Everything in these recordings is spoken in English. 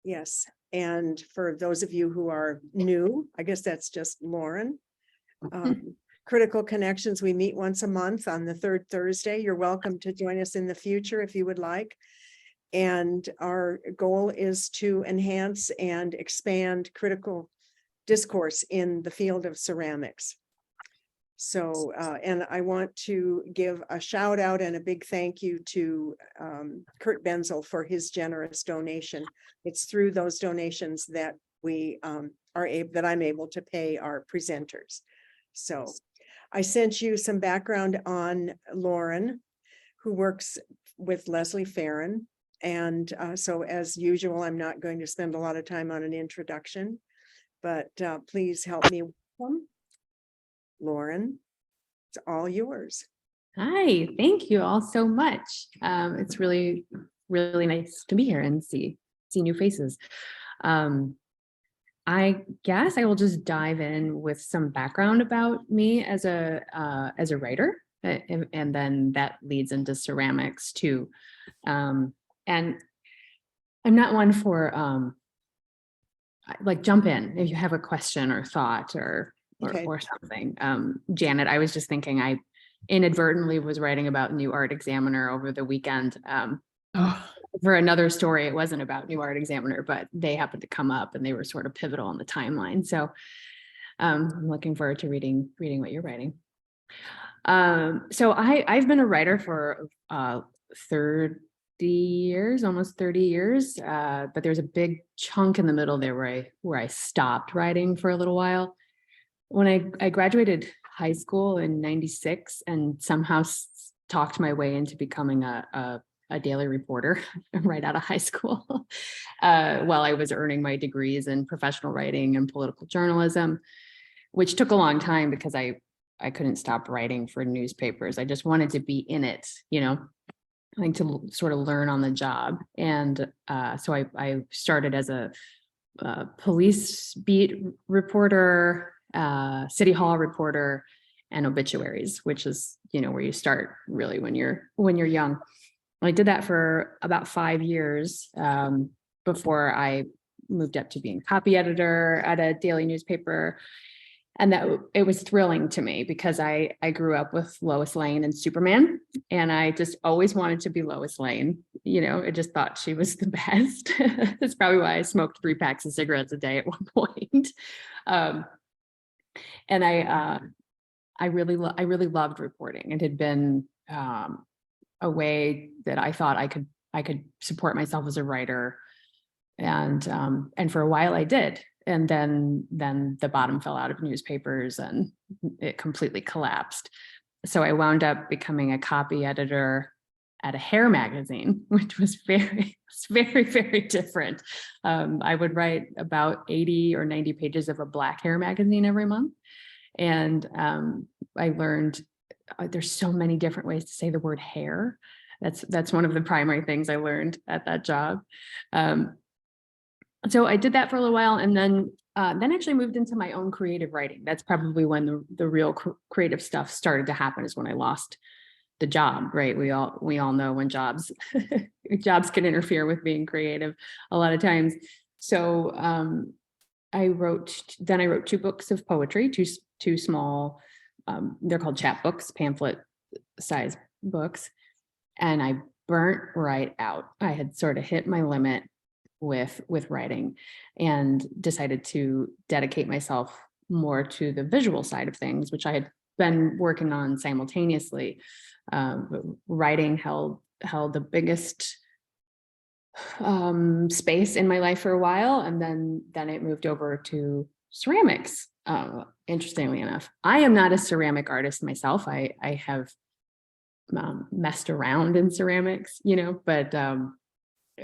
Yes, and for those of you who are new, I guess that's just Lauren. Critical Connections, we meet once a month on the third Thursday. You're welcome to join us in the future if you would like. And our goal is to enhance and expand critical discourse in the field of ceramics. So, and I want to give a shout out and a big thank you to Kurt Benzel for his generous donation. It's through those donations that we that I'm able to pay our presenters. So I sent you some background on Lauren, who works with Leslie Ferrin. And so as usual, I'm not going to spend a lot of time on an introduction, but please help me welcome Lauren. It's all yours. Hi, thank you all so much. It's really, really nice to be here and see new faces. I guess I will just dive in with some background about me as a writer, and then that leads into ceramics too. And I'm not one for like jump in if you have a question or thought or something. Janet, I was just thinking I inadvertently was writing about New Art Examiner over the weekend. For another story, it wasn't about New Art Examiner, but they happened to come up and they were sort of pivotal in the timeline. So I'm looking forward to reading what you're writing. So I've been a writer for 30 years, almost 30 years, but there's a big chunk in the middle there where I stopped writing for a little while. When I graduated high school in '96 and somehow talked my way into becoming a daily reporter right out of high school, while I was earning my degrees in professional writing and political journalism, which took a long time because I couldn't stop writing for newspapers. I just wanted to be in it, I think, to sort of learn on the job. And so I started as a police beat reporter, city hall reporter, and obituaries, which is, where you start really when you're young. I did that for about 5 years before I moved up to being copy editor at a daily newspaper. And that it was thrilling to me because I grew up with Lois Lane and Superman, and I just always wanted to be Lois Lane. I just thought she was the best. That's probably why I smoked 3 packs of cigarettes a day at one point. And I really loved reporting. It had been a way that I thought I could support myself as a writer, and for a while I did. And then the bottom fell out of newspapers and it completely collapsed. So I wound up becoming a copy editor at a hair magazine, which was very, very different. I would write about 80 or 90 pages of a black hair magazine every month. And I learned there's so many different ways to say the word hair. That's one of the primary things I learned at that job. So I did that for a little while, and then actually moved into my own creative writing. That's probably when the real creative stuff started to happen, is when I lost the job, right? We all know when jobs can interfere with being creative a lot of times. So I wrote 2 books of poetry, two small, they're called chapbooks, pamphlet size books. And I burnt right out. I had sort of hit my limit with writing and decided to dedicate myself more to the visual side of things, which I had been working on simultaneously. Writing held the biggest space in my life for a while, and then it moved over to ceramics. Interestingly enough, I am not a ceramic artist myself. I have messed around in ceramics, but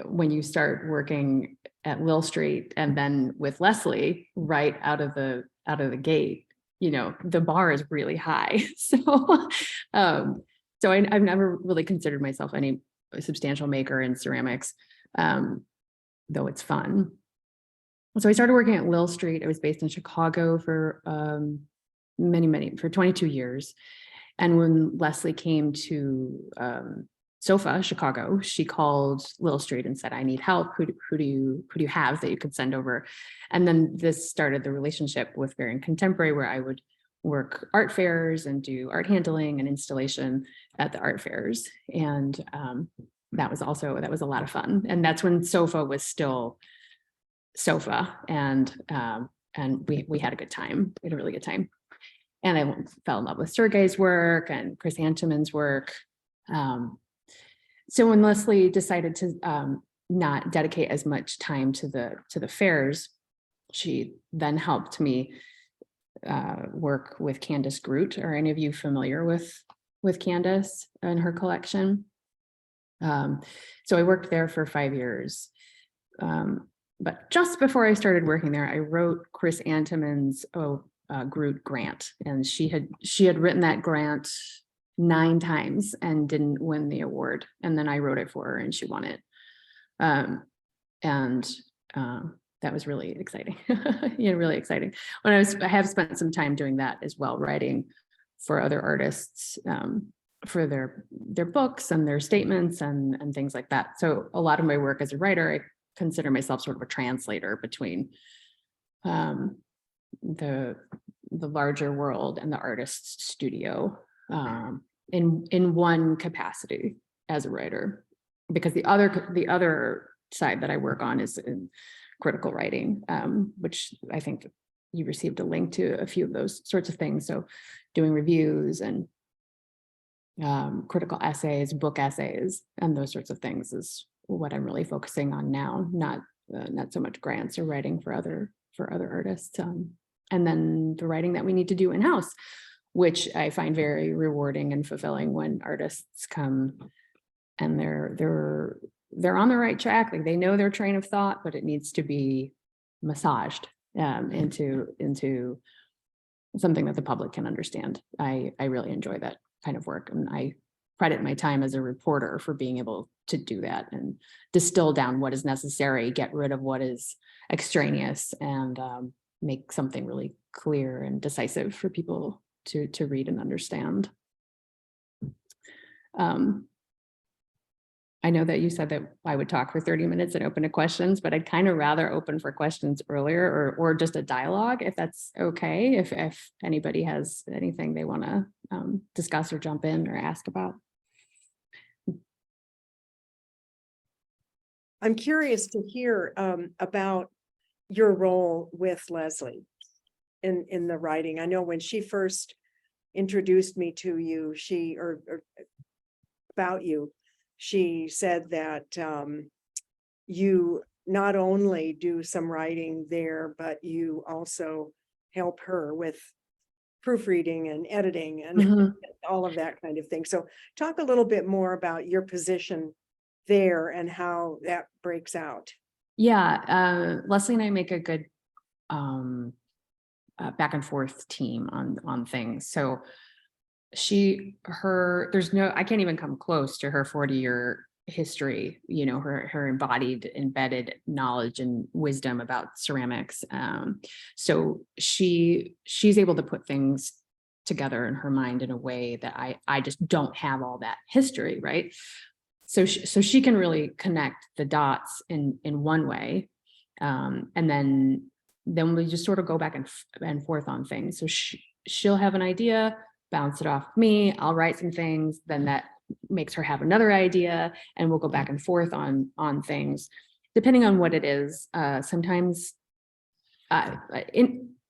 when you start working at Will Street and then with Leslie right out of the gate, the bar is really high. So I've never really considered myself any substantial maker in ceramics, though it's fun. So I started working at Will Street. I was based in Chicago for for 22 years. And when Leslie came to SOFA, Chicago, she called Little Street and said, I need help. Who do you have that you could send over? And then this started the relationship with Ferrin Contemporary, where I would work art fairs and do art handling and installation at the art fairs. And that was a lot of fun. And that's when SOFA was still SOFA. And we had a good time. We had a really good time. And I fell in love with Sergei's work and Chris Antiman's work. So when Leslie decided to not dedicate as much time to the fairs, she then helped me work with Candace Groot. Are any of you familiar with Candace and her collection? So I worked there for 5 years. But just before I started working there, I wrote Chris Antiman's Groot grant, and she had written that grant 9 times and didn't win the award. And then I wrote it for her and she won it. That was really exciting. Really exciting. I have spent some time doing that as well, writing for other artists, for their books and their statements and things like that. So a lot of my work as a writer, I consider myself sort of a translator between the larger world and the artist's studio, in one capacity as a writer, because the other side that I work on is in critical writing, which I think you received a link to a few of those sorts of things. So doing reviews and critical essays, book essays, and those sorts of things is what I'm really focusing on now, not so much grants or writing for other artists. And then the writing that we need to do in-house, which I find very rewarding and fulfilling when artists come and they're on the right track. Like, they know their train of thought, but it needs to be massaged into something that the public can understand. I really enjoy that kind of work, and I credit my time as a reporter for being able to do that and distill down what is necessary, get rid of what is extraneous, and make something really clear and decisive for people to read and understand. I know that you said that I would talk for 30 minutes and open to questions, but I'd kind of rather open for questions earlier, or just a dialogue, if that's okay, if anybody has anything they want to discuss or jump in or ask about. I'm curious to hear about your role with Leslie in the writing. I know when she first introduced me to you, about you, she said that you not only do some writing there, but you also help her with proofreading and editing and all of that kind of thing. So talk a little bit more about your position there and how that breaks out. Yeah, Leslie and I make a good back and forth team on things. So I can't even come close to her 40-year history, her embodied, embedded knowledge and wisdom about ceramics. So she's able to put things together in her mind in a way that I just don't have all that history, right? So she can really connect the dots in one way. And then we just sort of go back and forth on things. So she'll have an idea, bounce it off me, I'll write some things, then that makes her have another idea, and we'll go back and forth on things, depending on what it is. Sometimes,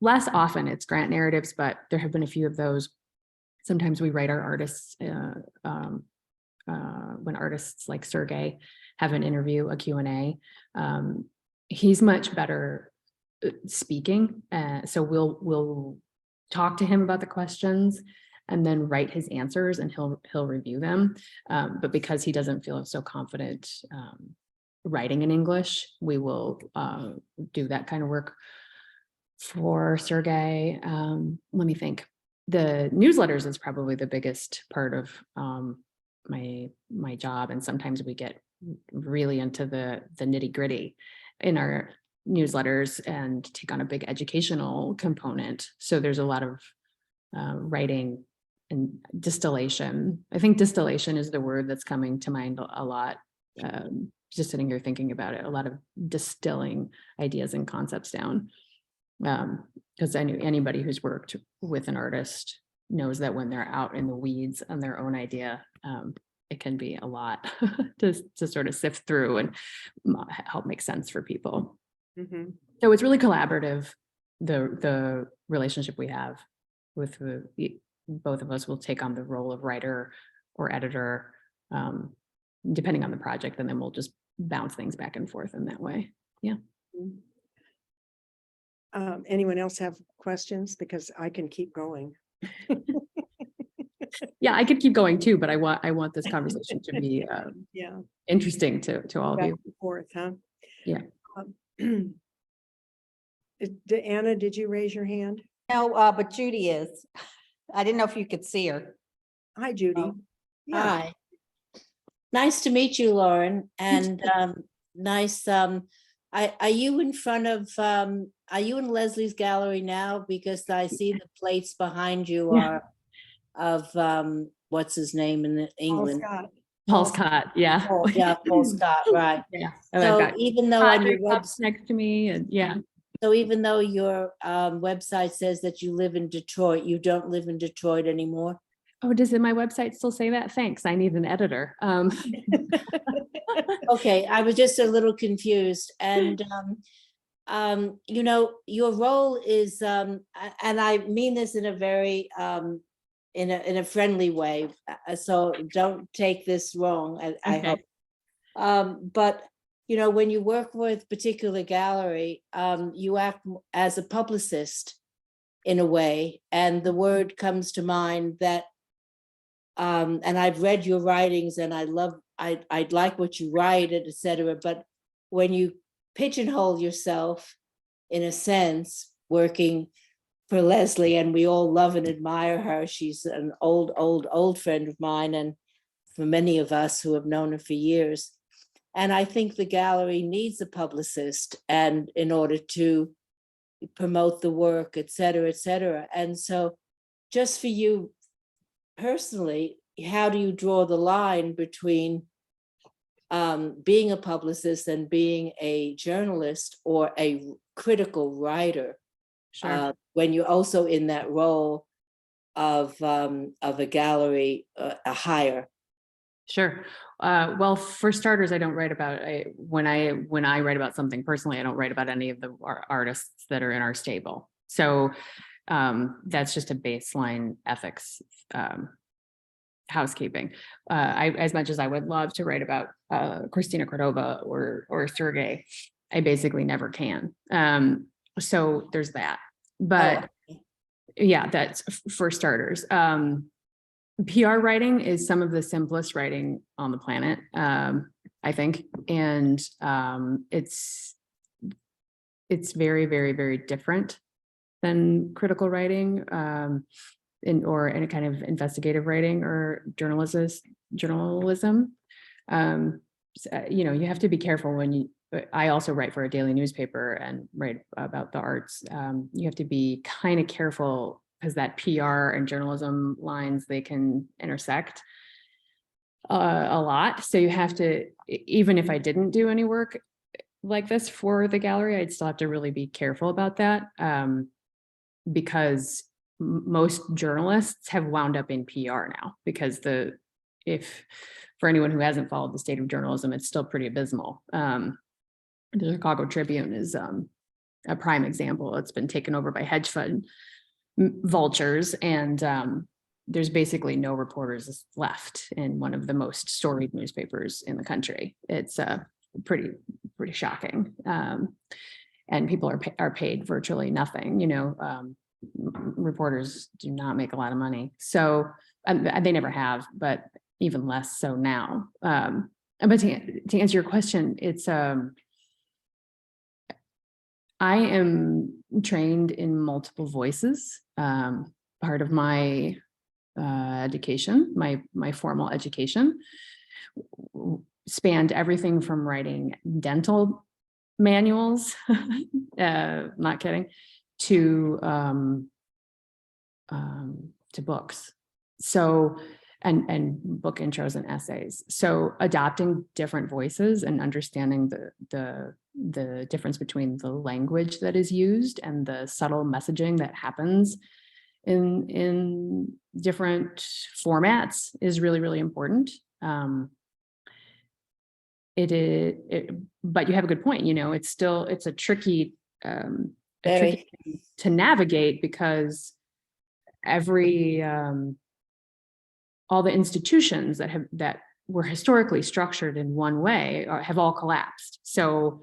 less often it's grant narratives, but there have been a few of those. Sometimes we write our artists, when artists like Sergei have an interview, a Q&A, he's much better speaking. So we'll talk to him about the questions and then write his answers, and he'll review them. But because he doesn't feel so confident writing in English, we will do that kind of work for Sergei. Let me think. The newsletters is probably the biggest part of my job, and sometimes we get really into the nitty gritty in our newsletters and take on a big educational component. So there's a lot of writing distillation. I think distillation is the word that's coming to mind a lot. Just sitting here thinking about it, a lot of distilling ideas and concepts down. Because I knew anybody who's worked with an artist knows that when they're out in the weeds on their own idea, it can be a lot to sort of sift through and help make sense for people. Mhm. So it's really collaborative, the relationship we have with both of us will take on the role of writer or editor, depending on the project, and then we'll just bounce things back and forth in that way. Yeah. Anyone else have questions? Because I can keep going. Yeah, I could keep going too, but I want this conversation to be Yeah. interesting to all of Back you. and forth, huh? Yeah. Anna, did you raise your hand? No, but Judy is. I didn't know if you could see her. Hi, Judy. Oh, Yeah. Hi. Nice to meet you, Lauren, and nice. Are you in front of? Are you in Leslie's gallery now? Because I see the plates behind you Yeah. are of what's his name in England? Scott. Paul Scott. Yeah. Oh, yeah, Paul Scott, right. Yeah. And I've So got even though on your Padre Cups website, next to me, and yeah. so even though your website says that you live in Detroit, you don't live in Detroit anymore? Oh, does my website still say that? Thanks. I need an editor. Okay, I was just a little confused. And you know, your role is and I mean this in a very in a friendly way. So don't take this wrong, I Okay. hope. But you know, when you work with a particular gallery, you act as a publicist in a way, and the word comes to mind that and I've read your writings and I'd like what you write, et cetera. But when you pigeonhole yourself, in a sense, working for Leslie, and we all love and admire her. She's an old friend of mine, and for many of us who have known her for years. And I think the gallery needs a publicist, and in order to promote the work, et cetera, et cetera. And so just for you personally, how do you draw the line between being a publicist and being a journalist or a critical writer? Sure. When you're also in that role of a gallery, a hire. Sure. Well, for starters, I don't write about when I write about something personally, I don't write about any of the artists that are in our stable. So that's just a baseline ethics housekeeping. As much as I would love to write about Christina Cordova or Sergei, I basically never can. So there's that. But yeah, that's for starters. PR writing is some of the simplest writing on the planet, I think. And it's very, very, very different than critical writing or any kind of investigative writing or journalism. You know, you have to be careful when I also write for a daily newspaper and write about the arts. You have to be kind of careful because that PR and journalism lines, they can intersect a lot. So you have to, even if I didn't do any work like this for the gallery, I'd still have to really be careful about that because most journalists have wound up in PR now because if for anyone who hasn't followed the state of journalism, it's still pretty abysmal. The Chicago Tribune is a prime example. It's been taken over by hedge fund vultures, and there's basically no reporters left in one of the most storied newspapers in the country. It's pretty shocking, and people are paid virtually nothing. You know, reporters do not make a lot of money, so they never have, but even less so now. But to answer your question, it's I am trained in multiple voices. Part of my education, my formal education, spanned everything from writing dental manuals, not kidding, to books. So, and book intros and essays. So adopting different voices and understanding the difference between the language that is used and the subtle messaging that happens in different formats is really, really important. But you have a good point. It's a tricky thing to navigate, because all the institutions that were historically structured in one way have all collapsed. So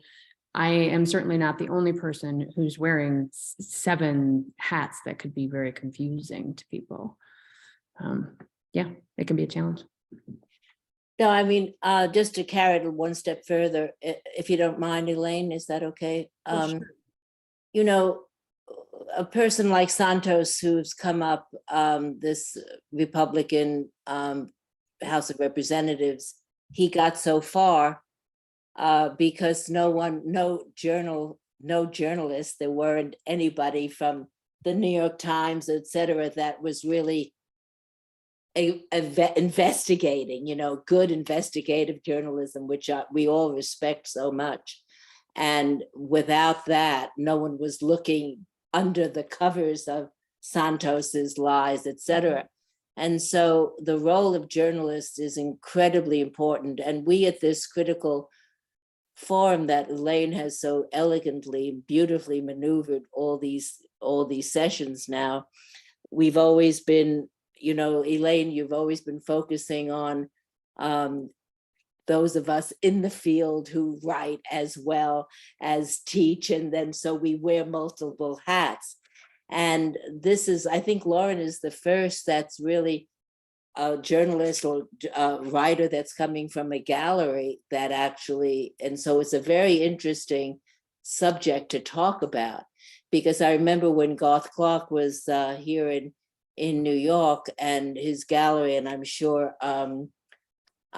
I am certainly not the only person who's wearing 7 hats that could be very confusing to people. Yeah, it can be a challenge. No, I mean, just to carry it one step further, if you don't mind, Elaine, is that okay? Sure. A person like Santos, who's come up, this Republican House of Representatives, he got so far because no journalist, there weren't anybody from the New York Times, et cetera, that was really investigating, good investigative journalism, which we all respect so much. And without that, no one was looking under the covers of Santos's lies, et cetera. And so the role of journalists is incredibly important. And we at this critical forum that Elaine has so elegantly, beautifully maneuvered all these sessions now, we've always been, Elaine, you've always been focusing on those of us in the field who write as well as teach, and then so we wear multiple hats. And this is, I think Lauren is the first that's really a journalist or a writer that's coming from a gallery that actually, and so it's a very interesting subject to talk about, because I remember when Garth Clark was here in New York and his gallery, and I'm sure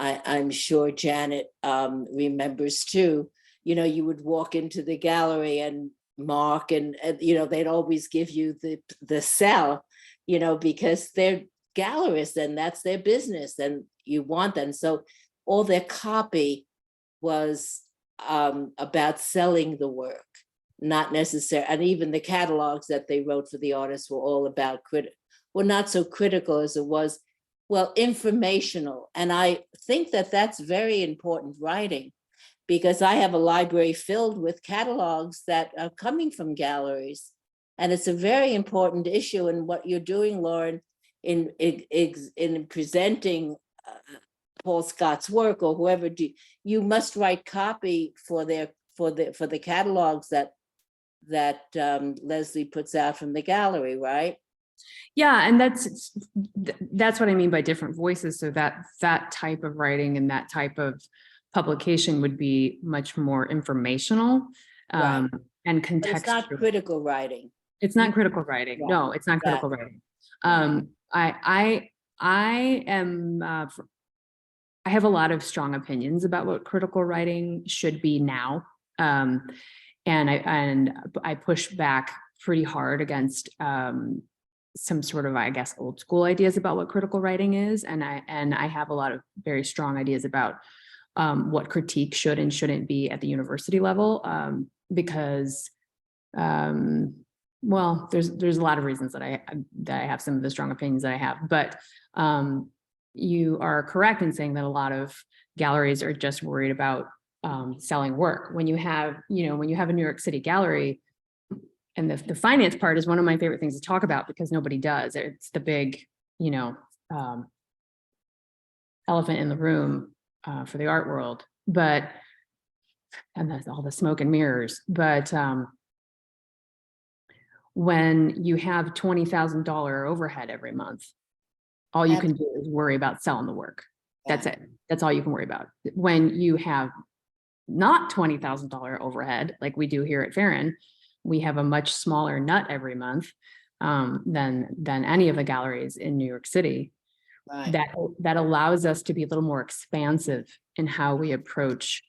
I'm sure Janet remembers too, you would walk into the gallery and Mark and they'd always give you the cell, because they're gallerists and that's their business and you want them. So all their copy was about selling the work, not necessarily, and even the catalogs that they wrote for the artists were all about not so critical as it was, well, informational. And I think that that's very important writing, because I have a library filled with catalogs that are coming from galleries. And it's a very important issue. And what you're doing, Lauren, in presenting Paul Scott's work or whoever, you must write copy for the catalogs that Leslie puts out from the gallery, right? Yeah, and that's what I mean by different voices. So that type of writing and that type of publication would be much more informational, Right. and contextual. But it's not critical writing. It's not critical writing. Right. No, it's not critical writing. I have a lot of strong opinions about what critical writing should be now, and I push back pretty hard against some sort of, I guess, old school ideas about what critical writing is, and I have a lot of very strong ideas about what critique should and shouldn't be at the university level, because well, there's a lot of reasons that I have some of the strong opinions that I have, but you are correct in saying that a lot of galleries are just worried about selling work. When you have a New York City gallery, and the finance part is one of my favorite things to talk about, because nobody does. It's the big, elephant in the room for the art world, and that's all the smoke and mirrors. But when you have $20,000 overhead every month, all you can do is worry about selling the work. That's it. That's all you can worry about. When you have not $20,000 overhead, like we do here at Ferrin, we have a much smaller nut every month than any of the galleries in New York City. Right. That allows us to be a little more expansive in how we approach,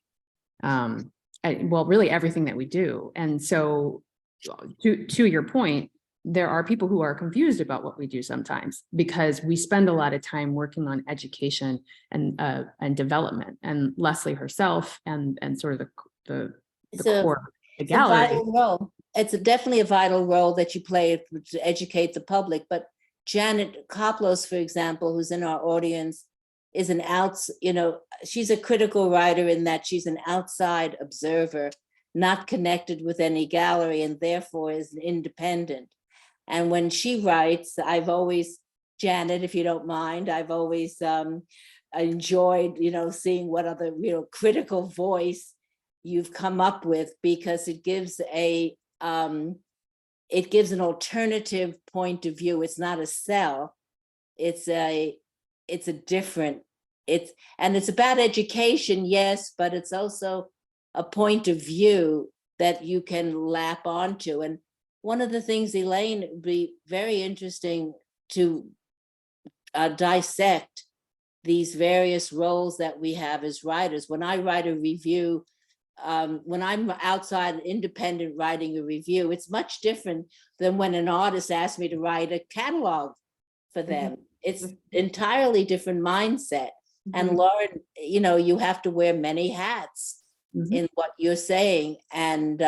really everything that we do. And so, to your point, there are people who are confused about what we do sometimes, because we spend a lot of time working on education and development. And Leslie herself and sort of the It's core of the It's a gallery. vital role. It's definitely a vital role that you play to educate the public. But Janet Koplos, for example, who's in our audience, is she's a critical writer in that she's an outside observer, not connected with any gallery, and therefore is independent. And when she writes, Janet, if you don't mind, I've always enjoyed, seeing what other, critical voice you've come up with, because it gives an alternative point of view. It's not a cell. It's about education, yes, but it's also a point of view that you can lap onto. And one of the things, Elaine, would be very interesting to dissect these various roles that we have as writers. When I write a review, when I'm outside independent writing a review, it's much different than when an artist asks me to write a catalog for them. It's entirely different mindset. And Lauren, you have to wear many hats in what you're saying. And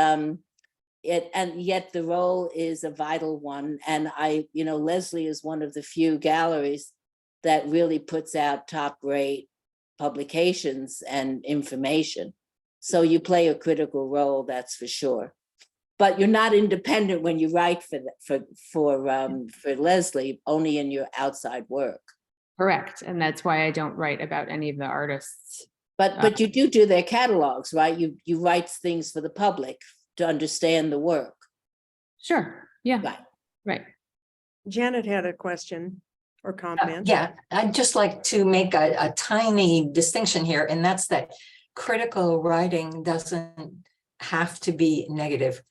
yet the role is a vital one. And Leslie is one of the few galleries that really puts out top-rate publications and information. So you play a critical role, that's for sure. But you're not independent when you write for Leslie, only in your outside work. Correct. And that's why I don't write about any of the artists. But you do their catalogs, right? You write things for the public to understand the work. Sure. Yeah. Right. Janet had a question or comment. Yeah, I'd just like to make a tiny distinction here, and that's that critical writing doesn't have to be negative.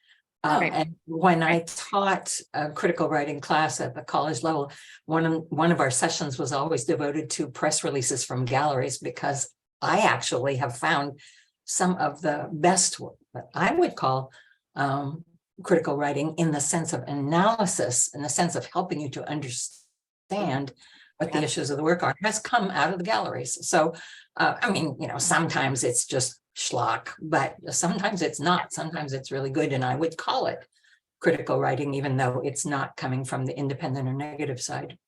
Right. And when I taught a critical writing class at the college level, one of our sessions was always devoted to press releases from galleries, because I actually have found some of the best work that I would call critical writing in the sense of analysis, in the sense of helping you to understand what the issues of the work are, has come out of the galleries. So, sometimes it's just schlock, but sometimes it's not. Sometimes it's really good. And I would call it critical writing, even though it's not coming from the independent or negative side.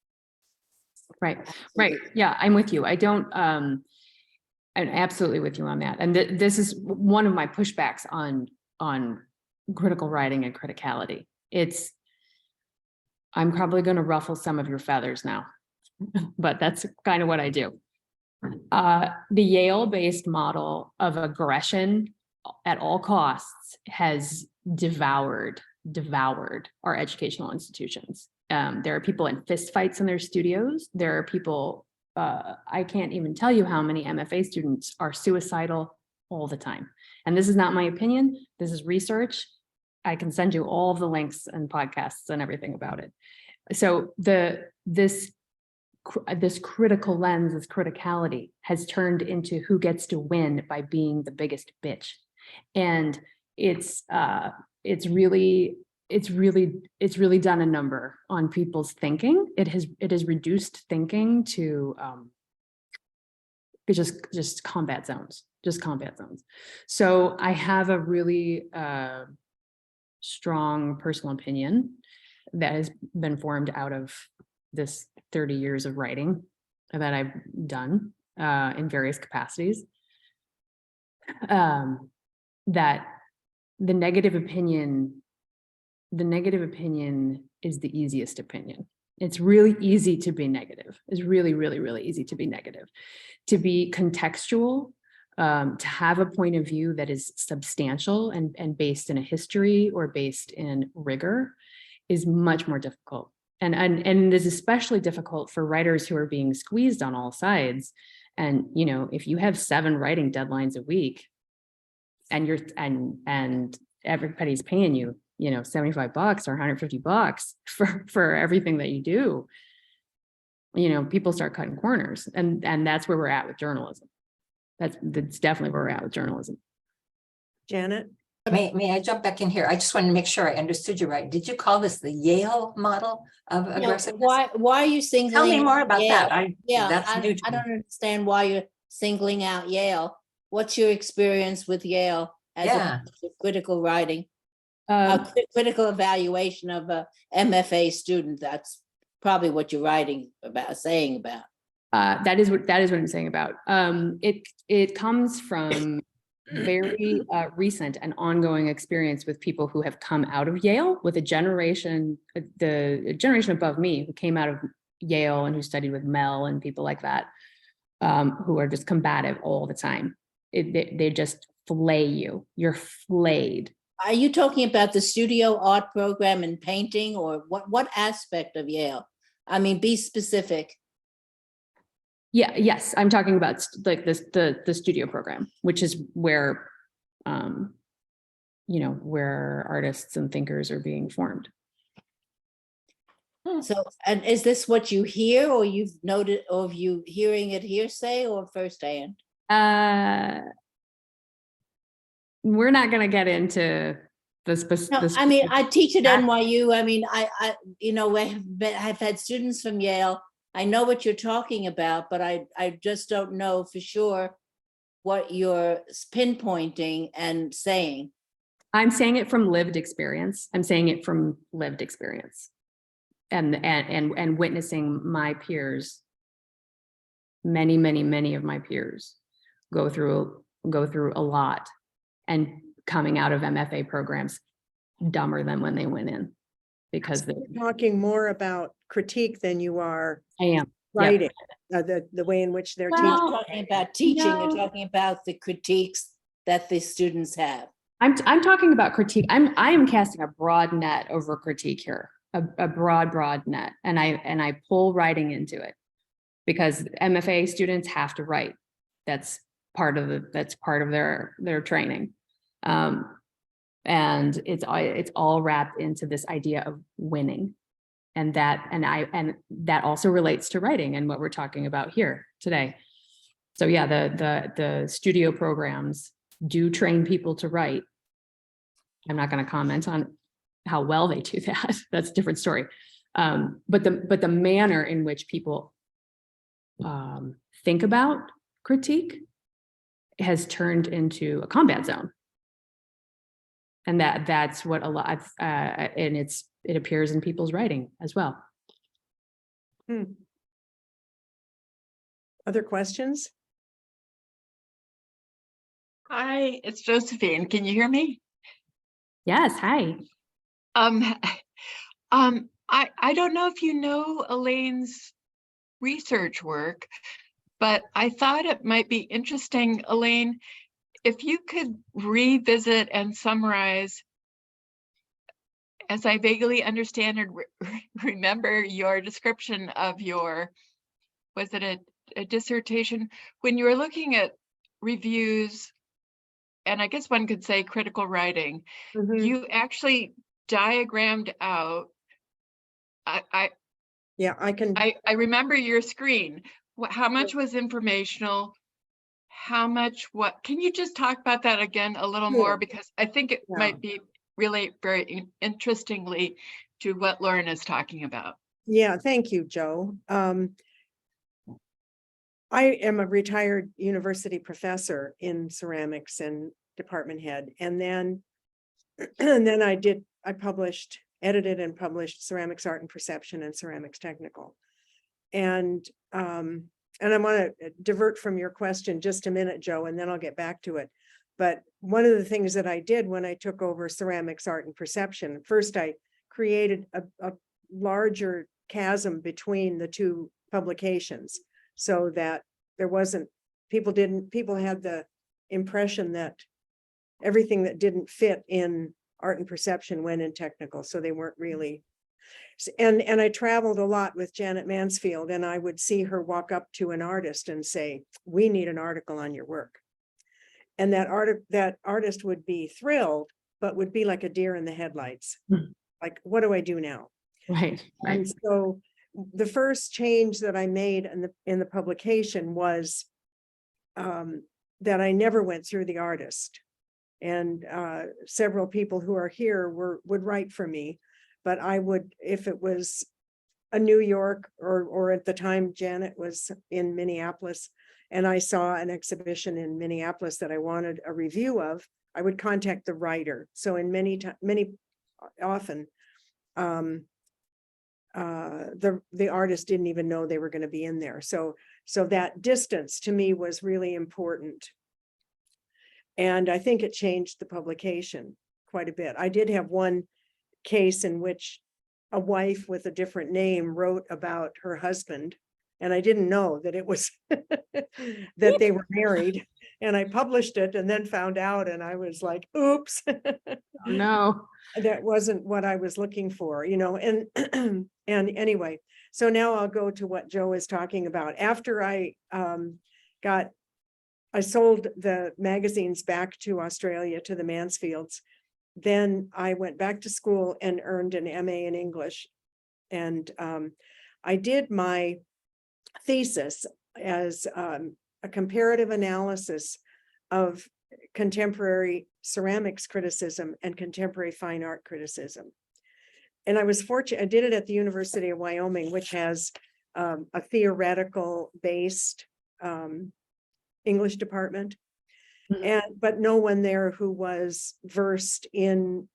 Right. Right. Yeah, I'm with you. I'm absolutely with you on that. And this is one of my pushbacks on critical writing and criticality. I'm probably going to ruffle some of your feathers now, but that's kind of what I do. The Yale-based model of aggression at all costs has devoured our educational institutions. There are people in fistfights in their studios. There are people, I can't even tell you how many MFA students are suicidal all the time. And this is not my opinion. This is research. I can send you all of the links and podcasts and everything about it. So this critical lens, this criticality, has turned into who gets to win by being the biggest bitch. And it's really done a number on people's thinking. It has reduced thinking to just combat zones. So I have a really strong personal opinion that has been formed out of this 30 years of writing that I've done in various capacities, that the negative opinion is the easiest opinion. It's really easy to be negative. It's really, really, really easy to be negative. To be contextual, to have a point of view that is substantial and based in a history or based in rigor is much more difficult. And it is especially difficult for writers who are being squeezed on all sides. And, if you have 7 writing deadlines a week and and everybody's paying you, $75 or $150 for everything that you do, people start cutting corners. And that's where we're at with journalism. That's definitely where we're at with journalism. Janet? May I jump back in here? I just wanted to make sure I understood you right. Did you call this the Yale model of You know, aggressiveness? why are you singling? Tell me more out about Yale? that. Yeah, That's new to I me. don't understand why you're singling out Yale. What's your experience with Yale as Yeah. a critical writing, Um, critical evaluation of a MFA student? That's probably what you're writing about, saying about. that is what I'm saying about. It comes from very recent and ongoing experience with people who have come out of Yale, with a generation, the generation above me who came out of Yale and who studied with Mel and people like that, who are just combative all the time. They just flay you. You're flayed. Are you talking about the studio art program and painting, or what aspect of Yale? I mean, be specific. Yeah, yes, I'm talking about like this, the studio program, which is where, where artists and thinkers are being formed. So, and is this what you hear, or you've noted, or have you hearing it hearsay or firsthand? We're not going to get into the specific. No, I mean, I teach at NYU. I mean, I I've had students from Yale. I know what you're talking about, but I just don't know for sure what you're pinpointing and saying. I'm saying it from lived experience. I'm saying it from lived experience, and witnessing my peers, many of my peers go through a lot, and coming out of MFA programs dumber than when they went in, because You're talking more about critique than you are I am writing, the way in which they're You're teaching. not talking about teaching, No. you're talking about the critiques that the students have. I'm talking about critique. I am casting a broad net over critique here, a broad net, and I pull writing into it, because MFA students have to write. That's part of their training, and it's all wrapped into this idea of winning, and that also relates to writing and what we're talking about here today. So yeah, the studio programs do train people to write. I'm not going to comment on how well they do that. That's a different story. But the manner in which people think about critique has turned into a combat zone, and that's what a lot and it appears in people's writing as well. Other questions? Hi, it's Josephine. Can you hear me? Yes. Hi. I don't know if you know Elaine's research work, but I thought it might be interesting, Elaine, if you could revisit and summarize, as I vaguely understand and remember your description of your, was it a dissertation? When you were looking at reviews, and I guess one could say critical writing, you actually diagrammed out. I remember your screen. How much was informational? How much what? Can you just talk about that again a little more? Because I think it might be really very interestingly to what Lauren is talking about. Yeah, thank you, Joe. I am a retired university professor in ceramics and department head. And then I edited and published Ceramics Art and Perception and Ceramics Technical. And I want to divert from your question just a minute, Joe, and then I'll get back to it. But one of the things that I did when I took over Ceramics Art and Perception, first I created a larger chasm between the two publications, so that there wasn't, people had the impression that everything that didn't fit in art and perception went in technical, so they weren't really. And I traveled a lot with Janet Mansfield, and I would see her walk up to an artist and say, "We need an article on your work." And that artist would be thrilled, but would be like a deer in the headlights. Like, what do I do now? Right. And so the first change that I made in the publication was that I never went through the artist. and several people who are here would write for me. But I would, if it was a New York, or at the time Janet was in Minneapolis, and I saw an exhibition in Minneapolis that I wanted a review of, I would contact the writer. So in many often, the artist didn't even know they were going to be in there. So that distance to me was really important. And I think it changed the publication quite a bit. I did have one case in which a wife with a different name wrote about her husband, and I didn't know that it was that they were married. And I published it and then found out, and I was like, oops. Oh, no. That wasn't what I was looking for, and and anyway, so now I'll go to what Joe is talking about. After I sold the magazines back to Australia, to the Mansfields, then I went back to school and earned an MA in English. And I did my thesis as a comparative analysis of contemporary ceramics criticism and contemporary fine art criticism. And I was fortunate, I did it at the University of Wyoming, which has a theoretical based English department, but no one there who was versed in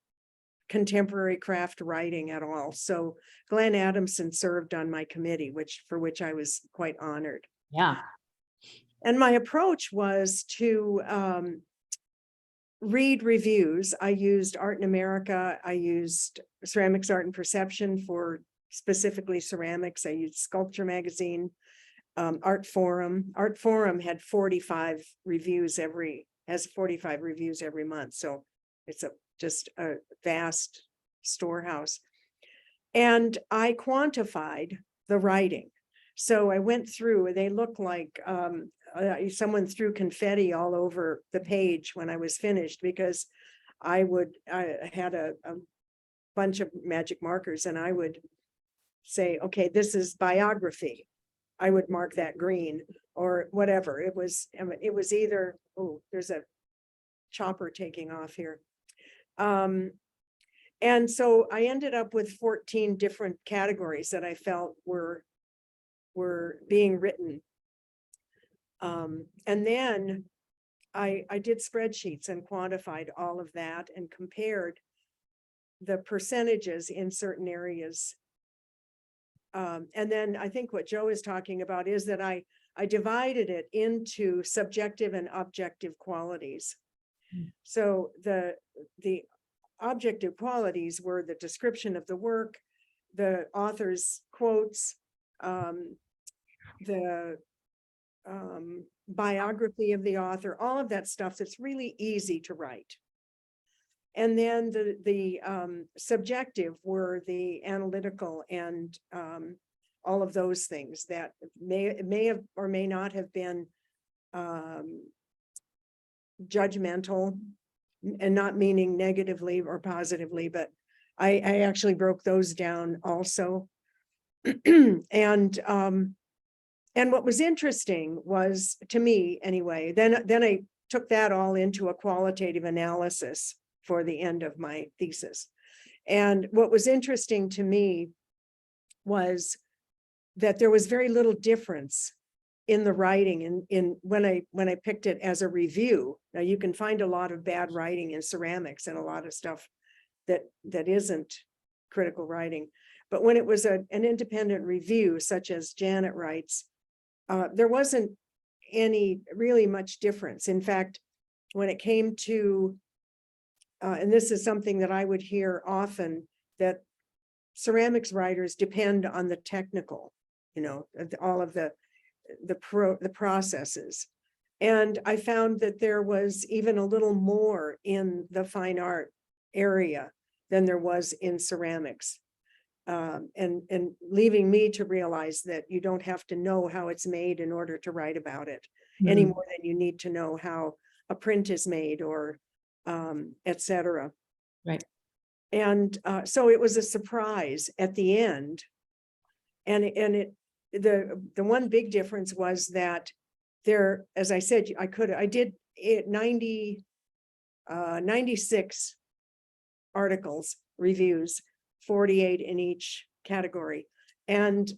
contemporary craft writing at all. So Glenn Adamson served on my committee, for which I was quite honored. Yeah. And my approach was to read reviews. I used Art in America. I used Ceramics, Art and Perception for specifically ceramics. I used Sculpture Magazine, Art Forum. Art Forum had 45 reviews every month. So it's just a vast storehouse. And I quantified the writing. So I went through, they look like someone threw confetti all over the page when I was finished, because I had a bunch of magic markers, and I would say, okay, this is biography. I would mark that green or whatever. It was either, oh, there's a chopper taking off here. And so I ended up with 14 different categories that I felt were being written. And then I did spreadsheets and quantified all of that and compared the percentages in certain areas. And then I think what Joe is talking about is that I divided it into subjective and objective qualities. So the objective qualities were the description of the work, the author's quotes, the biography of the author, all of that stuff that's really easy to write. And then the subjective were the analytical and all of those things that may have or may not have been judgmental, and not meaning negatively or positively, but I actually broke those down also. And what was interesting was, to me anyway, then I took that all into a qualitative analysis for the end of my thesis. And what was interesting to me was that there was very little difference in the writing in when I picked it as a review. Now you can find a lot of bad writing in ceramics and a lot of stuff that isn't critical writing. But when it was an independent review, such as Janet writes, there wasn't any really much difference. In fact, when it came to, and this is something that I would hear often, that ceramics writers depend on the technical, all of the processes. And I found that there was even a little more in the fine art area than there was in ceramics. And leaving me to realize that you don't have to know how it's made in order to write about it, any more than you need to know how a print is made or etc. Right. And so it was a surprise at the end. And the one big difference was that there, as I said, I did it 90 96 articles, reviews, 48 in each category. And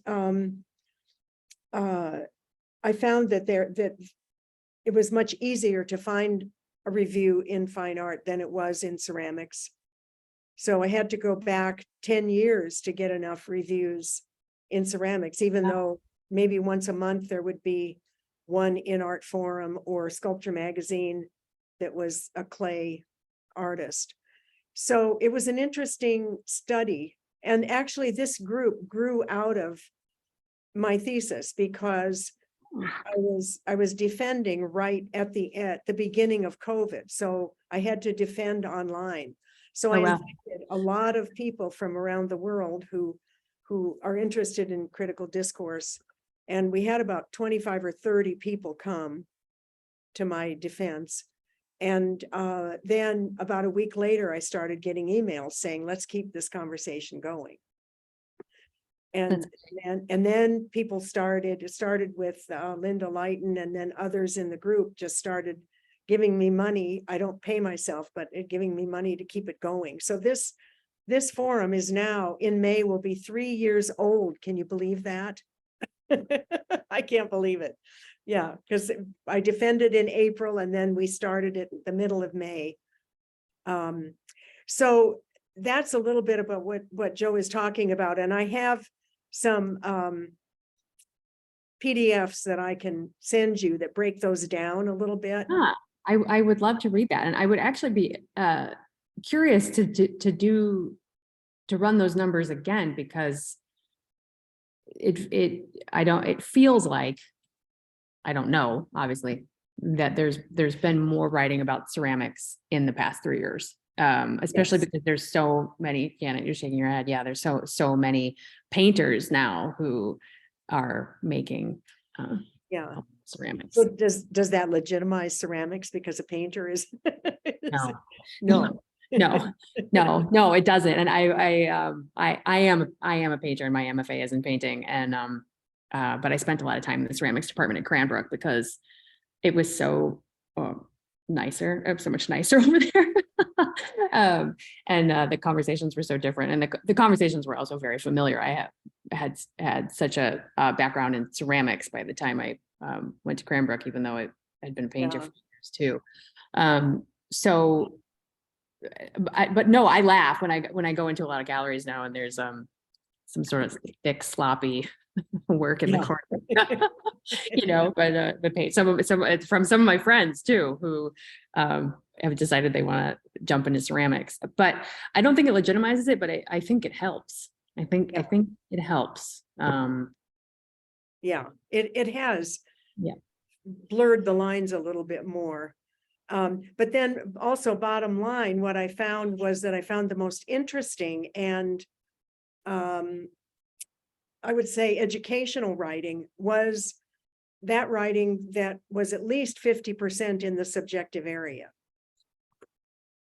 I found that that it was much easier to find a review in fine art than it was in ceramics. So I had to go back 10 years to get enough reviews in ceramics, even though maybe once a month there would be one in Art Forum or Sculpture Magazine that was a clay artist. So it was an interesting study. And actually this group grew out of my thesis because I was defending right at the beginning of COVID. So I had to defend online. So I invited a lot of people from around the world who are interested in critical discourse. And we had about 25 or 30 people come to my defense. And then about a week later, I started getting emails saying, let's keep this conversation going. And then people started with Linda Lighton, and then others in the group just started giving me money. I don't pay myself, but giving me money to keep it going. So this forum is now in May will be 3 years old. Can you believe that? I can't believe it. Yeah, because I defended in April and then we started at the middle of May. So that's a little bit about what Joe is talking about. And I have some PDFs that I can send you that break those down a little bit. I would love to read that. And I would actually be curious to run those numbers again, because it feels like, I don't know, obviously, that there's been more writing about ceramics in the past 3 years. Especially because there's so many, Janet, you're shaking your head. Yeah, there's so many painters now who are making ceramics. So does that legitimize ceramics because a painter is? No, it doesn't. And I am a painter, and my MFA is in painting. And but I spent a lot of time in the ceramics department at Cranbrook because it was so nicer. It was so much nicer over there. And the conversations were so different, and the conversations were also very familiar. I had such a background in ceramics by the time I went to Cranbrook, even though I had been a painter for years too. But no, I laugh when I go into a lot of galleries now, and there's some sort of thick, sloppy work in the corner, but the paint, it's from some of my friends too, who have decided they want to jump into ceramics. But I don't think it legitimizes it, but I think it helps. I think it helps. It has blurred the lines a little bit more. But then also, bottom line, what I found was that I found the most interesting and I would say educational writing was that writing that was at least 50% in the subjective area.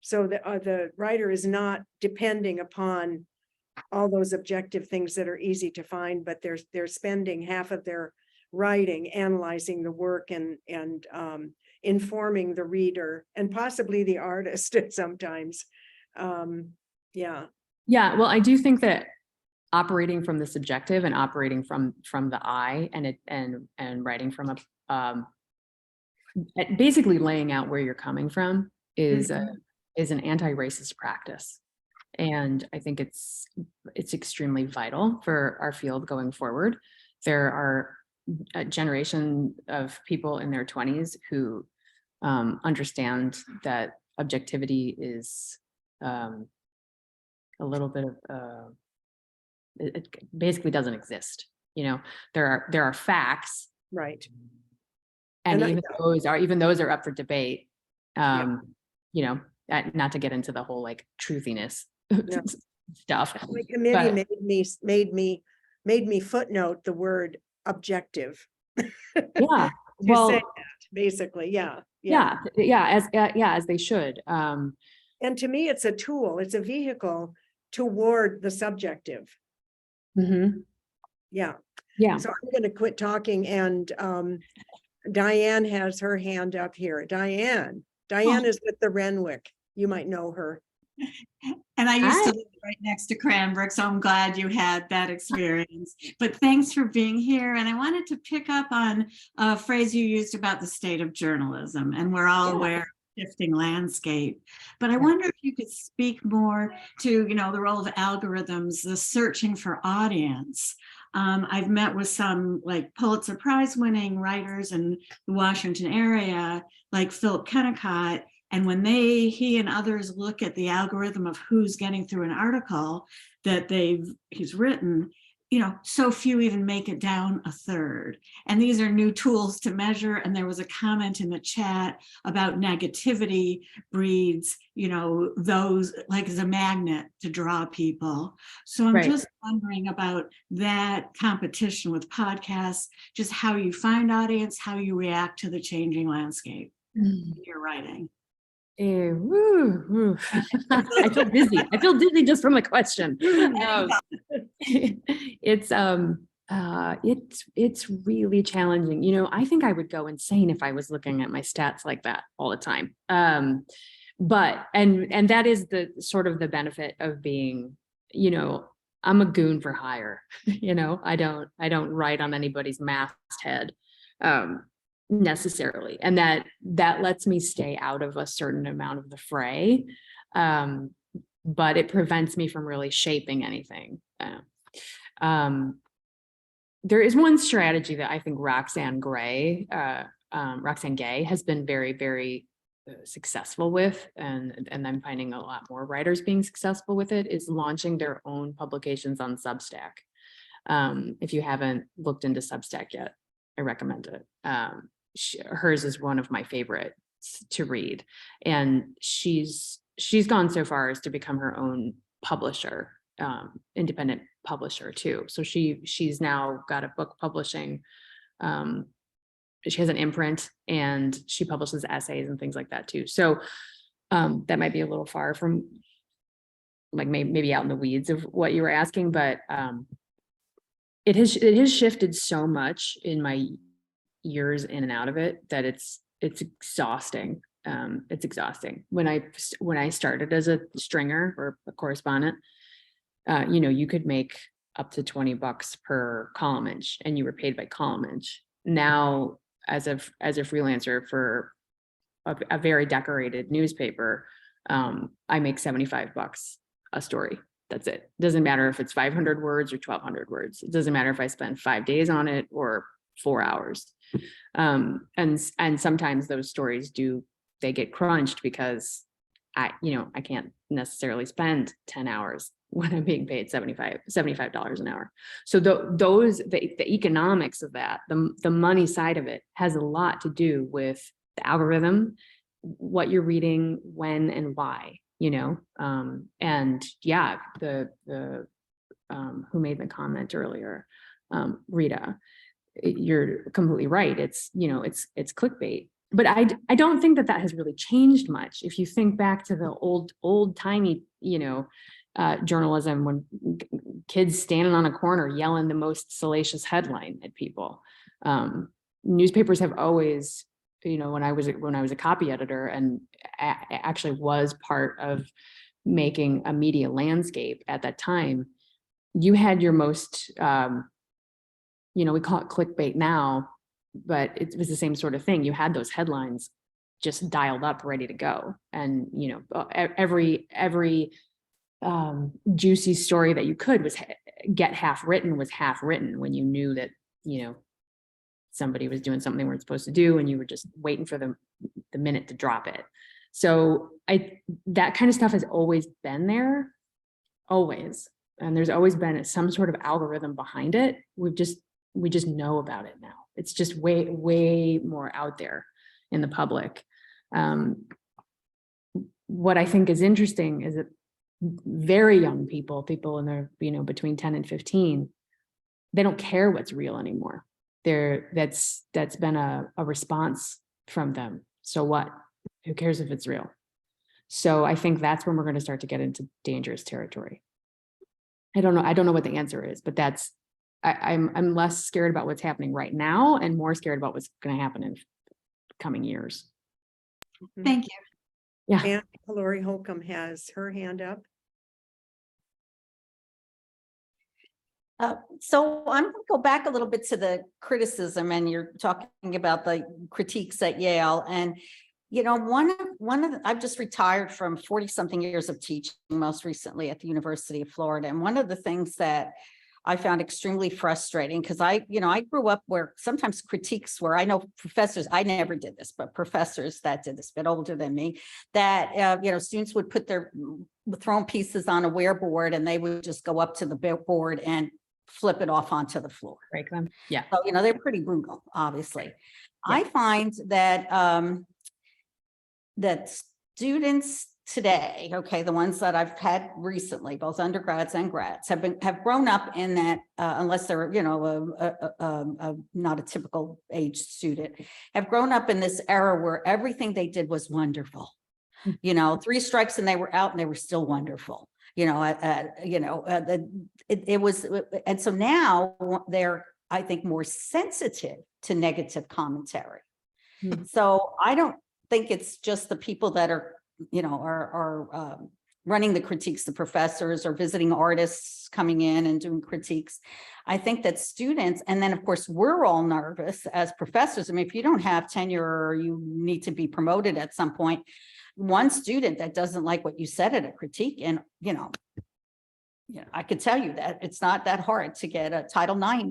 So the writer is not depending upon all those objective things that are easy to find, but they're spending half of their writing analyzing the work and informing the reader and possibly the artist sometimes. Well, I do think that operating from the subjective and operating from the eye and writing from basically laying out where you're coming from is an anti-racist practice. And I think it's extremely vital for our field going forward. There are a generation of people in their 20s who understand that objectivity is a little bit of it basically doesn't exist. There are facts, right, and even those are up for debate. Not to get into the whole like truthiness stuff. My committee made me footnote the word objective. Well, say that, basically, as they should. And to me, it's a tool. It's a vehicle toward the subjective. Mm-hmm. So I'm going to quit talking, and Diane has her hand up here. Diane. Diane is with the Renwick. You might know her. And I used Hi. to live right next to Cranbrook, so I'm glad you had that experience. But thanks for being here. And I wanted to pick up on a phrase you used about the state of journalism, and we're all aware of shifting landscape. But I wonder if you could speak more to, the role of algorithms, the searching for audience. I've met with some like Pulitzer Prize winning writers in the Washington area, like Philip Kennicott. And when he and others look at the algorithm of who's getting through an article that he's written, so few even make it down a third. And these are new tools to measure. And there was a comment in the chat about negativity breeds, those like as a magnet to draw people. So I'm just wondering about that competition with podcasts, just how you find audience, how you react to the changing landscape in your writing. I feel dizzy. I feel dizzy just from the question. It's really challenging. I think I would go insane if I was looking at my stats like that all the time. But that is the sort of the benefit of being, I'm a goon for hire. I don't write on anybody's masthead. Necessarily, and that lets me stay out of a certain amount of the fray, but it prevents me from really shaping anything. There is one strategy that I think Roxane Gay has been very, very successful with, and I'm finding a lot more writers being successful with it, is launching their own publications on Substack. If you haven't looked into Substack yet, I recommend it. Hers is one of my favorites to read, and she's gone so far as to become her own publisher, independent publisher too. So she's now got a book publishing. She has an imprint, and she publishes essays and things like that too. So that might be a little far from like maybe out in the weeds of what you were asking, but it has shifted so much in my years in and out of it that it's exhausting. It's exhausting. When I started as a stringer or a correspondent, you could make up to $20 per column inch, and you were paid by column inch. Now, as a freelancer for a very decorated newspaper, I make $75 a story. That's it. Doesn't matter if it's 500 words or 1,200 words. It doesn't matter if I spend 5 days on it or 4 hours. And sometimes those stories they get crunched because I can't necessarily spend 10 hours when I'm being paid $75 an hour. So the economics of that, the money side of it, has a lot to do with the algorithm, what you're reading, when and why, and yeah, the who made the comment earlier, Rita, you're completely right. It's clickbait, but I don't think that has really changed much. If you think back to the old timey, journalism, when kids standing on a corner yelling the most salacious headline at people, newspapers have always, when I was a copy editor and actually was part of making a media landscape at that time, you had your most, we call it clickbait now, but it was the same sort of thing. You had those headlines just dialed up, ready to go. And, every juicy story that you could get half written when you knew that, somebody was doing something they weren't supposed to do, and you were just waiting for the minute to drop it. So that kind of stuff has always been there, always. And there's always been some sort of algorithm behind it. We just know about it now. It's just way, way more out there in the public. What I think is interesting is that very young people in their, between 10 and 15, they don't care what's real anymore. That's been a response from them. So what? Who cares if it's real? So I think that's when we're going to start to get into dangerous territory. I don't know what the answer is, but I'm less scared about what's happening right now and more scared about what's going to happen in coming years. Thank you. Yeah. And Lori Holcomb has her hand up. So I'm going to go back a little bit to the criticism, and you're talking about the critiques at Yale. And, you know, I've just retired from 40 something years of teaching, most recently at the University of Florida. And one of the things that I found extremely frustrating, because I grew up where sometimes critiques were, I know professors, I never did this, but professors that did this, a bit older than me, that, students would put their thrown pieces on a wearboard and they would just go up to the board and flip it off onto the floor. Break them. Yeah. So, they're pretty brutal, obviously. I find that that students today, okay, the ones that I've had recently, both undergrads and grads, have grown up in that, unless they're, not a typical age student, have grown up in this era where everything they did was wonderful. 3 strikes and they were out and they were still wonderful. It was, and so now they're, I think, more sensitive to negative commentary. So I don't think it's just the people that are, running the critiques, the professors or visiting artists coming in and doing critiques. I think that students, and then of course, we're all nervous as professors. I mean, if you don't have tenure or you need to be promoted at some point, one student that doesn't like what you said at a critique, and I could tell you that it's not that hard to get a Title IX,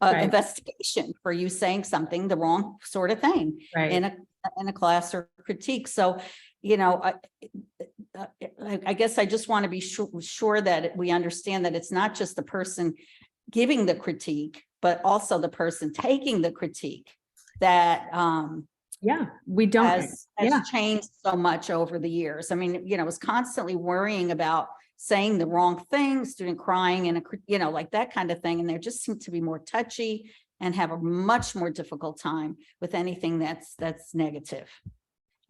Right. investigation for you saying something, the wrong sort of thing Right. in a class or critique. So, I guess I just want to be sure that we understand that it's not just the person giving the critique, but also the person taking the critique that Yeah. We don't. has Yeah. changed so much over the years. I mean, was constantly worrying about saying the wrong thing, student crying and like that kind of thing. And they just seem to be more touchy and have a much more difficult time with anything that's negative.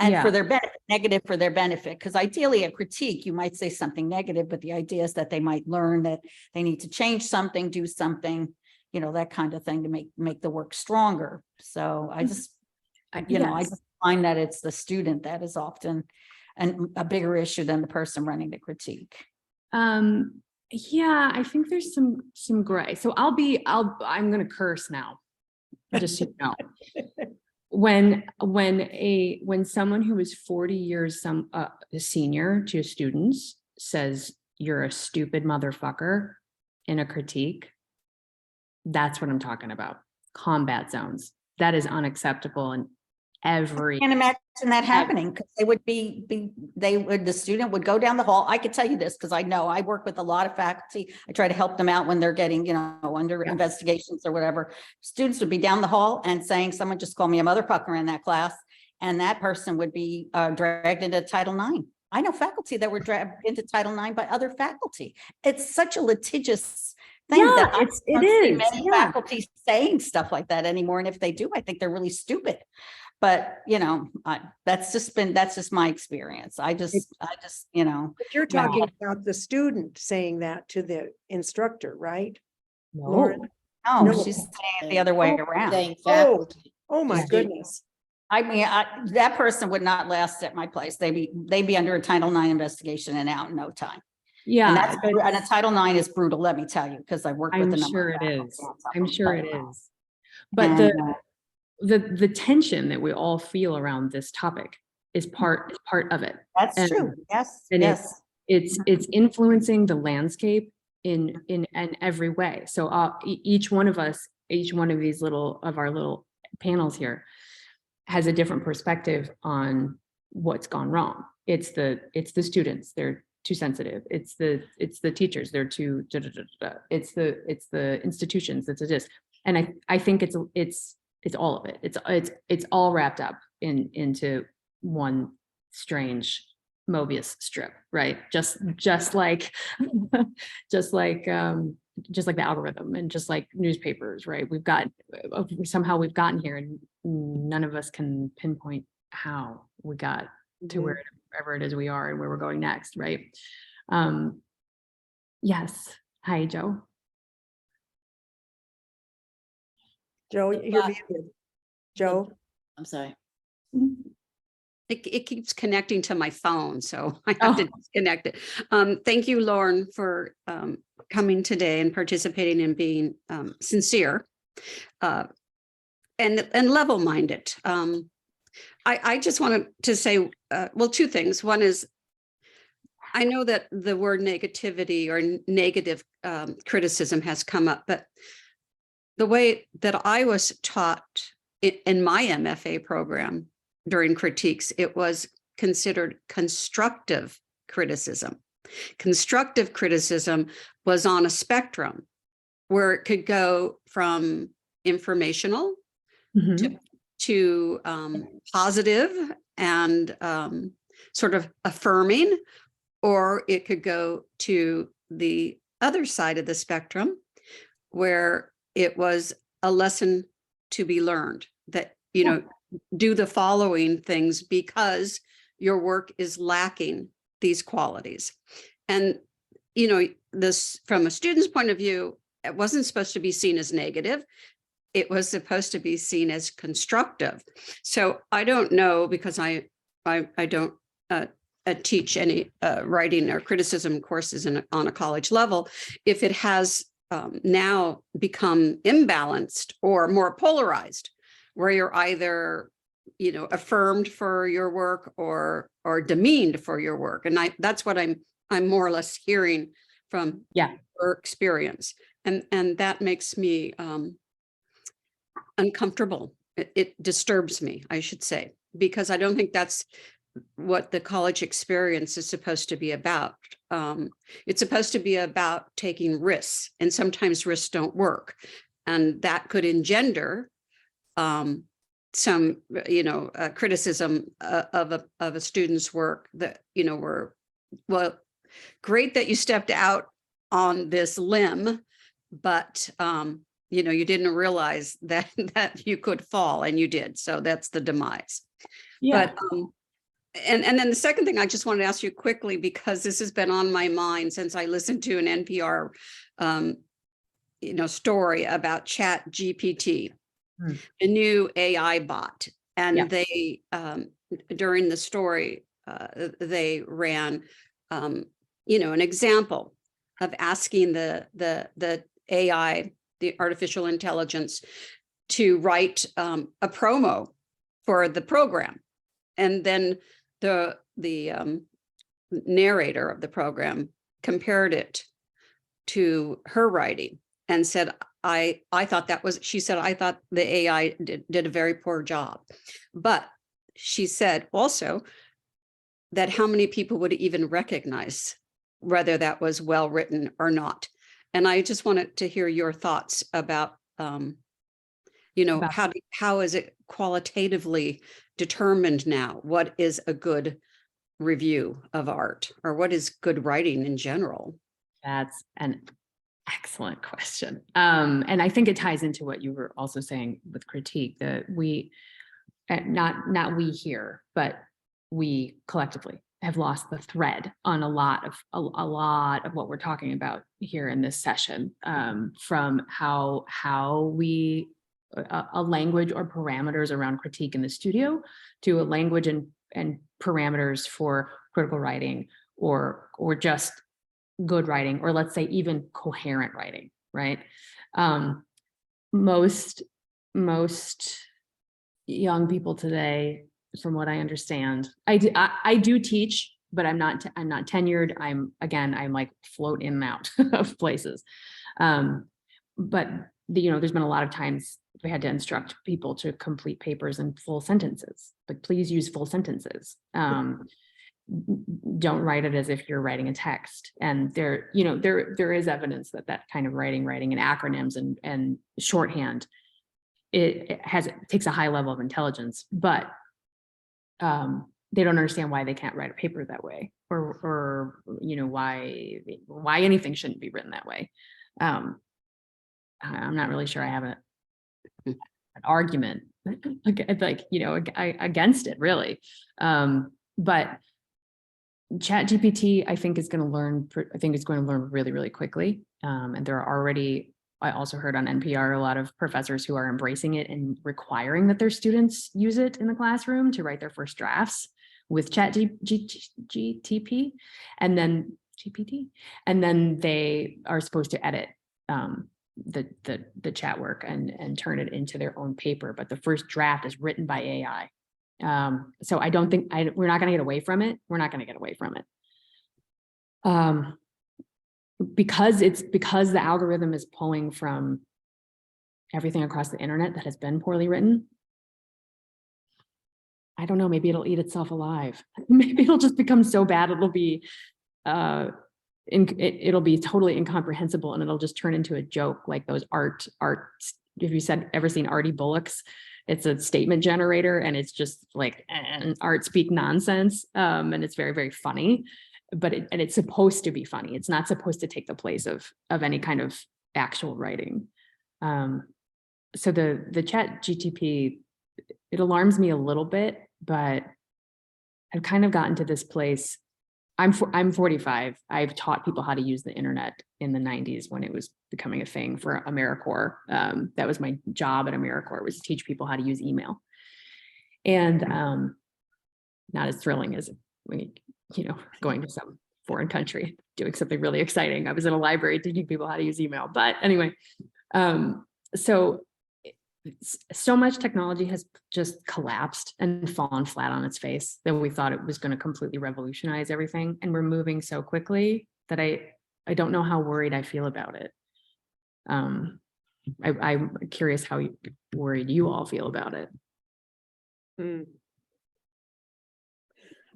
And Yeah. for their benefit, negative for their benefit. Because ideally a critique, you might say something negative, but the idea is that they might learn that they need to change something, do something, that kind of thing to make the work stronger. So I just, I just find that it's the student that is often a bigger issue than the person running the critique. Yeah, I think there's some gray. So I'm going to curse now, just so you know. When someone who is 40 years a senior to students says you're a stupid motherfucker in a critique, that's what I'm talking about. Combat zones. That is unacceptable in every. I can't imagine that happening, because they would the student would go down the hall. I could tell you this because I know I work with a lot of faculty. I try to help them out when they're getting, under investigations or whatever. Students would be down the hall and saying, someone just called me a motherfucker in that class. And that person would be dragged into Title IX. I know faculty that were dragged into Title IX by other faculty. It's such a litigious thing that I don't see many faculty saying stuff like that anymore. And if they do, I think they're really stupid. But, that's just my experience. I just, But you're talking about the student saying that to the instructor, right? Lauren? No, she's saying it the other way around. Saying faculty. Oh my goodness. I mean, that person would not last at my place. They'd be under a Title IX investigation and out in no time. Yeah. And a Title IX is brutal, let me tell you, because I work with I'm a number sure of it faculty is. on top I'm of sure it Title IX. is. But And, the tension that we all feel around this topic is part of it. That's true. Yes. And Yes. it's influencing the landscape in every way. So each one of us, each one of these our little panels here has a different perspective on what's gone wrong. It's the students, they're too sensitive. It's the teachers, they're too it's the institutions, it's this. And I think it's all of it. It's all wrapped up into one strange Mobius strip, right? Just like the algorithm and just like newspapers, right? Somehow we've gotten here and none of us can pinpoint how we got to wherever it is we are and where we're going next, right? Yes. Hi, Joe. Joe, you're muted. Joe, I'm sorry. it keeps connecting to my phone, so I have to disconnect it. Thank you, Lauren, for coming today and participating and being sincere and level-minded. I just wanted to say, well, two things. One is, I know that the word negativity or negative criticism has come up, but the way that I was taught in my MFA program during critiques, it was considered constructive criticism. Constructive criticism was on a spectrum where it could go from informational to positive and sort of affirming, or it could go to the other side of the spectrum where it was a lesson to be learned, that, you know, do the following things because your work is lacking these qualities. And, you know, this, from a student's point of view, it wasn't supposed to be seen as negative. It was supposed to be seen as constructive. So I don't know, because I don't teach any writing or criticism courses on a college level, if it has now become imbalanced or more polarized, where you're either, you know, affirmed for your work or demeaned for your work. And that's what I'm more or less hearing from your experience. And that makes me uncomfortable. It disturbs me, I should say, because I don't think that's what the college experience is supposed to be about. It's supposed to be about taking risks, and sometimes risks don't work. And that could engender some, you know, criticism of a student's work that, you know, were, well, great that you stepped out on this limb, but you know, you didn't realize that you could fall, and you did. So that's the demise. But and then the second thing I just wanted to ask you quickly, because this has been on my mind since I listened to an NPR you know, story about Chat GPT, the new AI bot. And they during the story they ran you know, an example of asking the AI, the artificial intelligence, to write a promo for the program. And then the narrator of the program compared it to her writing and said, I thought that was, she said, I thought the AI did a very poor job. But she said also that how many people would even recognize whether that was well written or not. And I just wanted to hear your thoughts about, you know, how is it qualitatively determined now? What is a good review of art, or what is good writing in general? That's an excellent question. And I think it ties into what you were also saying with critique, that we, not we here, but we collectively have lost the thread on a lot of what we're talking about here in this session, from how we a language or parameters around critique in the studio to a language and parameters for critical writing or just good writing, or let's say even coherent writing, right? Most young people today, from what I understand, I do teach, but I'm not tenured. I'm like float in and out of places. But you know, there's been a lot of times we had to instruct people to complete papers in full sentences, but please use full sentences. Don't write it as if you're writing a text. And there is evidence that kind of writing in acronyms and shorthand, it takes a high level of intelligence, but they don't understand why they can't write a paper that way, or you know, why anything shouldn't be written that way. I'm not really sure I have an argument like, you know, against it really. But Chat GPT, I think is going to learn really, really quickly. And there are already, I also heard on NPR, a lot of professors who are embracing it and requiring that their students use it in the classroom to write their first drafts. with GTP, and then GPT, and then they are supposed to edit the chat work and turn it into their own paper. But the first draft is written by AI. So I don't think we're not going to get away from it. We're not going to get away from it. Because the algorithm is pulling from everything across the internet that has been poorly written. I don't know, maybe it'll eat itself alive. Maybe it'll just become so bad it'll be it'll be totally incomprehensible, and it'll just turn into a joke, like those art. If you ever seen Artie Bullock's, it's a statement generator, and it's just like art speak nonsense, and it's very, very funny. But it's supposed to be funny. It's not supposed to take the place of any kind of actual writing. So the chat GTP, it alarms me a little bit, but I've kind of gotten to this place. I'm 45. I've taught people how to use the internet in the 90s when it was becoming a thing for AmeriCorps. That was my job at AmeriCorps, was to teach people how to use email. And not as thrilling as when going to some foreign country, doing something really exciting. I was in a library teaching people how to use email. But anyway, so much technology has just collapsed and fallen flat on its face that we thought it was going to completely revolutionize everything. And we're moving so quickly that I don't know how worried I feel about it. I'm curious how worried you all feel about it.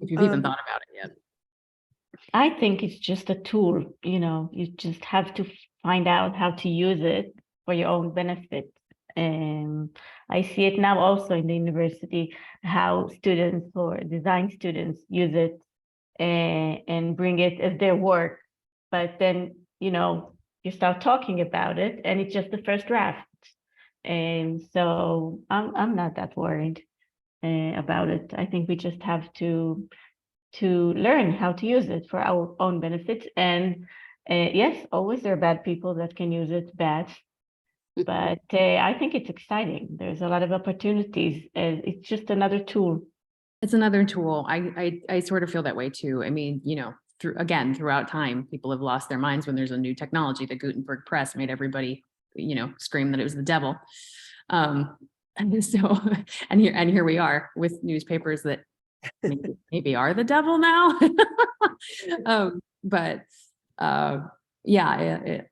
If you've even thought about it yet. I think it's just a tool, you just have to find out how to use it for your own benefit. I see it now also in the university, how students or design students use it and bring it as their work. But then, you start talking about it and it's just the first draft. And so I'm not that worried about it. I think we just have to learn how to use it for our own benefit. And yes, always there are bad people that can use it bad. But I think it's exciting. There's a lot of opportunities. It's just another tool. It's another tool. I sort of feel that way too. I mean, throughout time, people have lost their minds when there's a new technology. The Gutenberg press made everybody, scream that it was the devil. And here we are with newspapers that maybe are the devil now.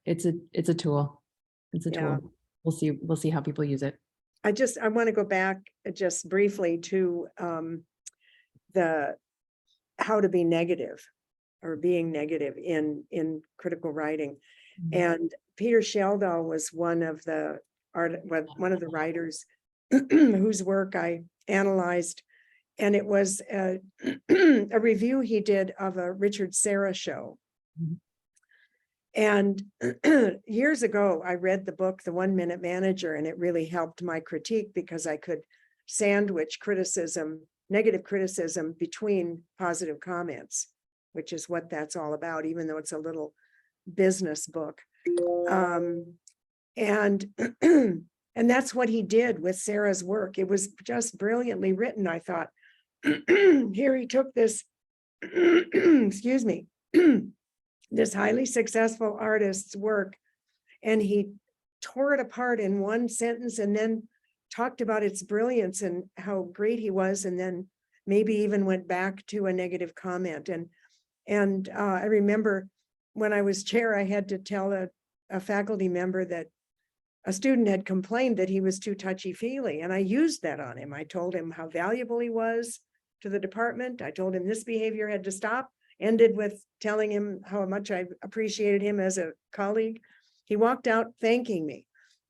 It's a tool. It's a tool. We'll see how people use it. I want to go back just briefly to the how to be negative or being negative in critical writing. And Peter Sheldahl was one of the writers whose work I analyzed, and it was a review he did of a Richard Serra show. And years ago, I read the book, The 1 Minute Manager, and it really helped my critique because I could sandwich negative criticism between positive comments, which is what that's all about, even though it's a little business book. And that's what he did with Sarah's work. It was just brilliantly written, I thought. Here he took this, excuse me, this highly successful artist's work, and he tore it apart in one sentence and then talked about its brilliance and how great he was, and then maybe even went back to a negative comment. And I remember when I was chair, I had to tell a faculty member that a student had complained that he was too touchy-feely, and I used that on him. I told him how valuable he was to the department. I told him this behavior had to stop. Ended with telling him how much I appreciated him as a colleague. He walked out thanking me.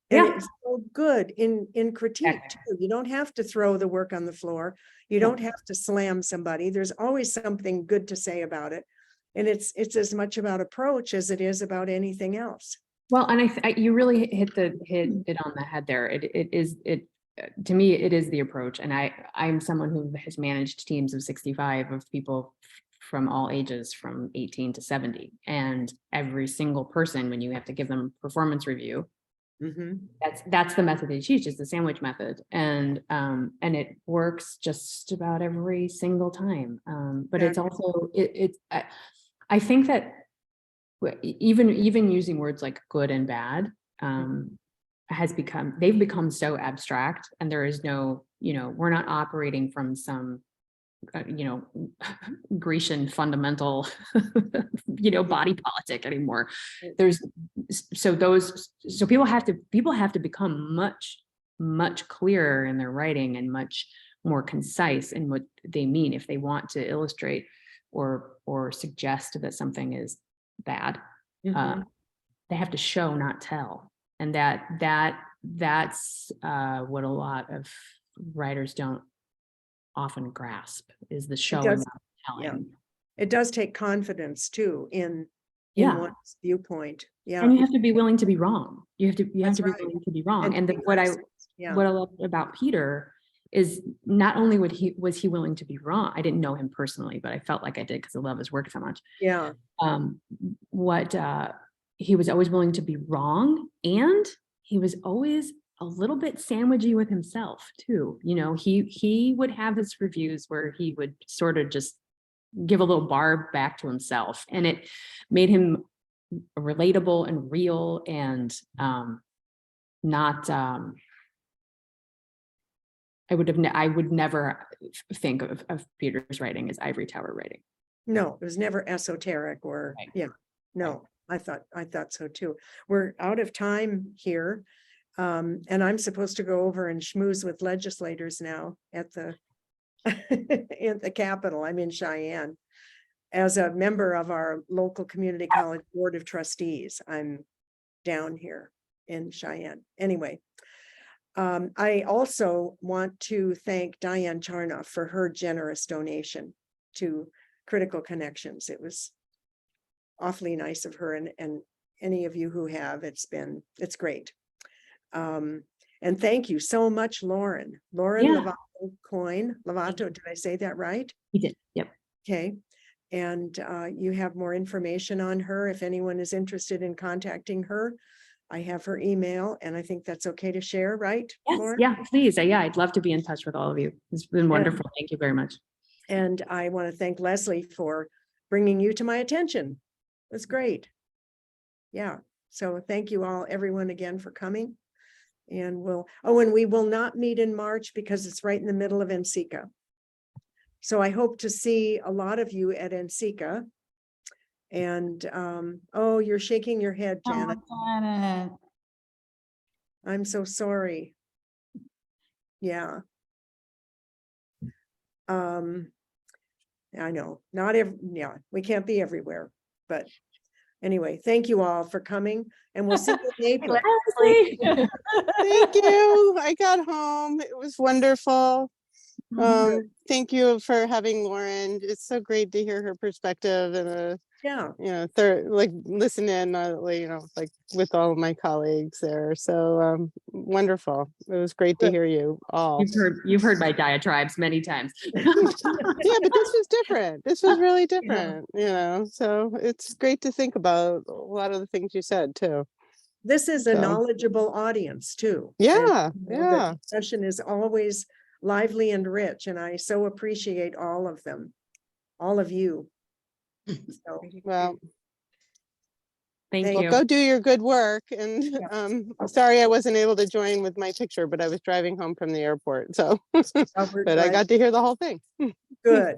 And it's so good in critique too. You don't have to throw the work on the floor. You don't have to slam somebody. There's always something good to say about it. And it's as much about approach as it is about anything else. Well, and you really hit it on the head there. To me, it is the approach. And I'm someone who has managed teams of 65 of people from all ages, from 18 to 70. And every single person, when you have to give them performance review, Mhm. That's the method they teach, is the sandwich method. And it works just about every single time. But it's Yeah. also, I think that even using words like good and bad, they've become so abstract, and there is no, we're not operating from some, Grecian fundamental, body politic anymore. So people have to become much clearer in their writing and much more concise in what they mean if they want to illustrate or suggest that something is bad. Mhm. They have to show, not tell. And that's what a lot of writers don't often grasp, is the showing, does- not telling. yeah. It does take confidence too in Yeah. one's viewpoint. Yeah. And you have to be willing to be wrong. You have to be right. willing to be wrong. And to then be what I criticized. Yeah. love about Peter is not only was he willing to be wrong. I didn't know him personally, but I felt like I did because I love his work so much. Yeah. He was always willing to be wrong, and he was always a little bit sandwichy with himself too. He would have his reviews where he would sort of just give a little barb back to himself, and it made him relatable and real, and not I would never think of Peter's writing as ivory tower writing. No, it was never esoteric or, Right. yeah, no, I thought so too. We're out of time here. And I'm supposed to go over and schmooze with legislators now at the at the Capitol. I'm in Cheyenne. As a member of our local community college board of trustees, I'm down here in Cheyenne. Anyway, I also want to thank Diane Charnoff for her generous donation to Critical Connections. It was awfully nice of her, and any of you who have, it's great. And thank you so much, Lauren. Yeah. Levato Coyne. Levato, did I say that right? He did. Yep. Okay. And you have more information on her if anyone is interested in contacting her. I have her email, and I think that's okay to share, right, Yes. Lauren? Yeah, please. I'd love to be in touch with all of you. It's been wonderful. Thank you very much. And I want to thank Leslie for bringing you to my attention. That's great. Yeah. So thank you all, everyone, again for coming. And we will not meet in March because it's right in the middle of NCECA. So I hope to see a lot of you at NCECA. And you're shaking your head, Janet. I'm so sorry. Yeah. I know, we can't be everywhere, but anyway, thank you all for coming, and we'll see you in April. Thank you. I got home. It was wonderful. Thank you for having Lauren. It's so great to hear her perspective and listen in, like with all of my colleagues there. So wonderful. It was great to hear you all. You've heard my diatribes many times. Yeah, but this was different. This was really different, so it's great to think about a lot of the things you said too. This is a knowledgeable audience too. Yeah, the discussion is always lively and rich, and I so appreciate all of them, all of you. So, well, thank you. go do your good work. And sorry I wasn't able to join with my picture, but I was driving home from the airport, so but I got to hear the whole thing. Good.